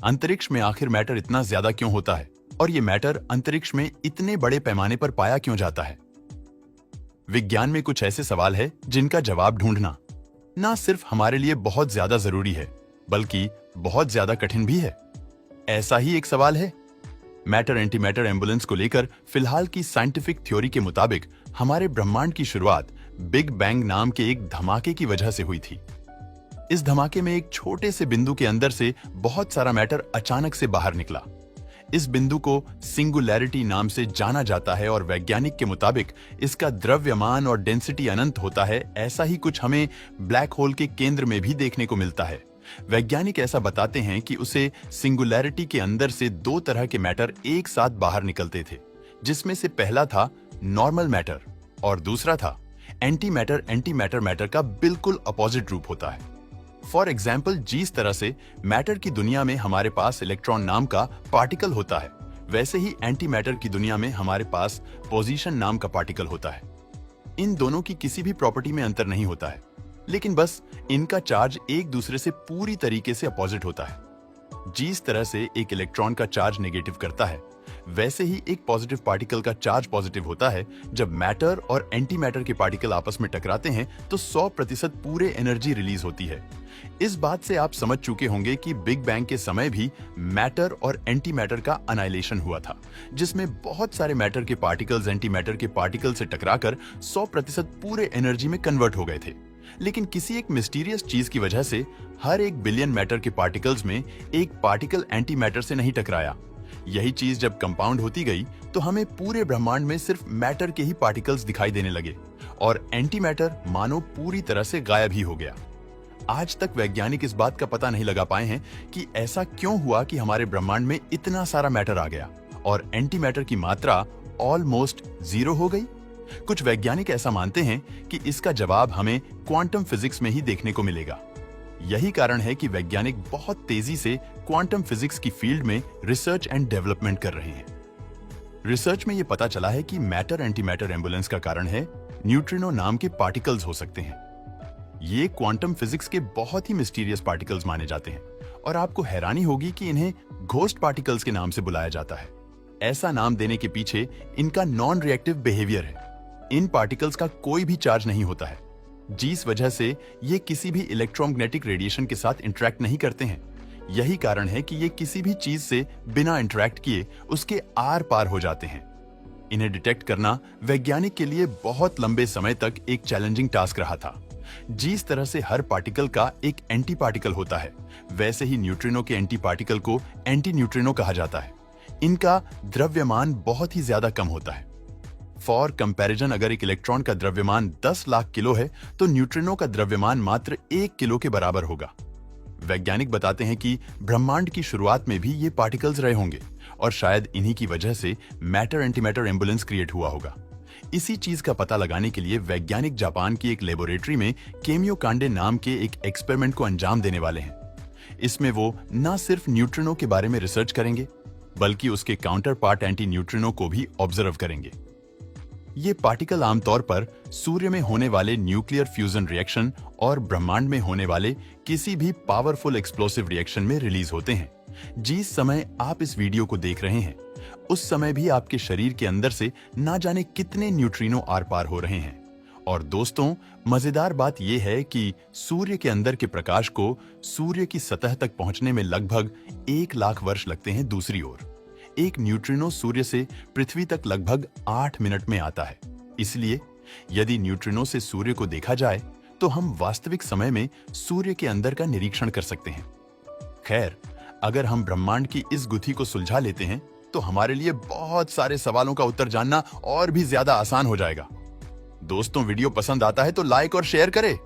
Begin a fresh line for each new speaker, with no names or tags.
अंतरिक्ष में आखिर मैटर इतना ज्यादा क्यों होता है और ये मैटर अंतरिक्ष में इतने बड़े पैमाने पर पाया क्यों जाता है? विज्ञान में कुछ ऐसे सवाल है जिनका जवाब ढूंढना ना सिर्फ हमारे लिए बहुत ज्यादा जरूरी है, बल्कि बहुत ज्यादा कठिन भी है। ऐसा ही एक सवाल है मैटर एंटी मैटर एम्बुलेंस को लेकर फिलहाल की साइंटिफिक थ्योरी के मुताबिक हमारे ब्रह्मांड की शुरुआत बिग बैंग नाम के एक धमाके की वजह से हुई थी। इस धमाके में एक छोटे से बिंदु के अंदर से बहुत सारा मैटर अचानक से बाहर निकला। इस बिंदु को सिंगुलैरिटी नाम से जाना जाता है और वैज्ञानिक के मुताबिक इसका द्रव्यमान और डेंसिटी अनंत होता है। ऐसा ही कुछ हमें ब्लैक होल के केंद्र में भी देखने को मिलता है। वैज्ञानिक ऐसा बताते हैं कि उसे सिंगुलैरिटी के अंदर से दो तरह के मैटर एक साथ बाहर निकलते थे, जिसमें से पहला था नॉर्मल मैटर और दूसरा था anti matter. Anti matter matter का बिल्कुल अपोजिट रूप होता है। फॉर एग्जाम्पल, जिस तरह से मैटर की दुनिया में हमारे पास इलेक्ट्रॉन नाम का पार्टिकल होता है, वैसे ही एंटी मैटर की दुनिया में हमारे पास पोजीशन नाम का पार्टिकल होता है। इन दोनों की किसी भी प्रॉपर्टी में अंतर नहीं होता है, लेकिन बस इनका चार्ज एक दूसरे से पूरी तरीके से अपोजिट होता है। जिस तरह से एक इलेक्ट्रॉन का चार्ज नेगेटिव करता है, वैसे ही एक पॉजिटिव पार्टिकल का चार्ज पॉजिटिव होता है। जब मैटर और एंटी मैटर के पार्टिकल आपस में टकराते हैं तो 100% पूरे एनर्जी रिलीज होती है। इस बात से आप समझ चुके होंगे कि बिग बैंग के समय भी मैटर और एंटी मैटर का अनाइलेशन हुआ था, जिसमें बहुत सारे मैटर के पार्टिकल्स एंटी मैटर के पार्टिकल से टकराकर 100% पूरे एनर्जी में कन्वर्ट हो गए थे। लेकिन किसी एक मिस्टीरियस चीज की वजह से हर 1 बिलियन मैटर के पार्टिकल्स में एक पार्टिकल एंटी मैटर से नहीं टकराया। यही चीज जब कंपाउंड होती गई तो हमें पूरे ब्रह्मांड में सिर्फ मैटर के ही पार्टिकल्स दिखाई देने लगे और एंटी मैटर मानो पूरी तरह से गायब ही हो गया। आज तक वैज्ञानिक इस बात का पता नहीं लगा पाए हैं कि ऐसा क्यों हुआ कि हमारे ब्रह्मांड में इतना सारा मैटर आ गया और एंटी मैटर की मात्रा ऑलमोस्ट 0 हो गई। कुछ वैज्ञानिक ऐसा मानते हैं कि इसका जवाब हमें क्वांटम फिजिक्स में ही देखने को मिलेगा। यही कारण है कि वैज्ञानिक बहुत तेजी से क्वांटम फिजिक्स की फील्ड में रिसर्च एंड डेवलपमेंट कर रहे हैं। रिसर्च में यह पता चला है कि मैटर एंटी मैटर एम्बुलेंस का कारण है न्यूट्रिनो नाम के पार्टिकल्स हो सकते हैं। ये क्वांटम फिजिक्स के बहुत ही मिस्टीरियस पार्टिकल्स माने जाते हैं और आपको हैरानी होगी कि इन्हें घोस्ट पार्टिकल्स के नाम से बुलाया जाता है। ऐसा नाम देने के पीछे इनका नॉन रिएक्टिव बिहेवियर है। इन पार्टिकल्स का कोई भी चार्ज नहीं होता है, जिस वजह से ये किसी भी इलेक्ट्रोमैग्नेटिक रेडिएशन के साथ इंटरेक्ट नहीं करते हैं। यही कारण है कि ये किसी भी चीज से बिना इंटरेक्ट किए उसके आर पार हो जाते हैं। इन्हें डिटेक्ट करना वैज्ञानिक के लिए बहुत लंबे समय तक एक चैलेंजिंग टास्क रहा था। जिस तरह से हर पार्टिकल का एक एंटी पार्टिकल होता है, वैसे ही न्यूट्रिनो के एंटी पार्टिकल को एंटी न्यूट्रिनो कहा जाता है। इनका द्रव्यमान बहुत ही ज्यादा कम होता है। फॉर कंपैरिजन, अगर एक इलेक्ट्रॉन का द्रव्यमान 10 लाख किलो है तो न्यूट्रिनो का द्रव्यमान मात्र 1 किलो के बराबर होगा। वैज्ञानिक बताते हैं कि ब्रह्मांड की शुरुआत में भी ये पार्टिकल्स रहे होंगे और शायद इन्हीं की वजह से matter anti matter ambulance create हुआ होगा। इसी चीज का पता लगाने के लिए वैज्ञानिक जापान की एक लेबोरेटरी में केमियो कांडे नाम के एक एक्सपेरिमेंट को अंजाम देने वाले हैं। इसमें वो न सिर्फ न्यूट्रिनो के बारे में रिसर्च करेंगे, बल्कि उसके काउंटर पार्ट एंटी न्यूट्रिनो को भी ऑब्जर्व करेंगे। ये पार्टिकल आमतौर पर सूर्य में होने वाले न्यूक्लियर फ्यूजन रिएक्शन और ब्रह्मांड में होने वाले किसी भी पावरफुल एक्सप्लोसिव रिएक्शन में रिलीज होते हैं। जिस समय आप इस वीडियो को देख रहे हैं, उस समय भी आपके शरीर के अंदर से ना जाने कितने न्यूट्रिनो आर पार हो रहे हैं। और दोस्तों, मजेदार बात यह है कि सूर्य के अंदर के प्रकाश को सूर्य की सतह तक पहुंचने में लगभग 1 लाख वर्ष लगते हैं। दूसरी ओर एक न्यूट्रिनो सूर्य से पृथ्वी तक लगभग 8 मिनट में आता है। इसलिए यदि न्यूट्रिनो से सूर्य को देखा जाए तो हम वास्तविक समय में सूर्य के अंदर का निरीक्षण कर सकते हैं। खैर, अगर हम ब्रह्मांड की इस गुत्थी को सुलझा लेते हैं तो हमारे लिए बहुत सारे सवालों का उत्तर जानना और भी ज्यादा आसान हो जाएगा। दोस्तों, वीडियो पसंद आता है तो लाइक और शेयर करें।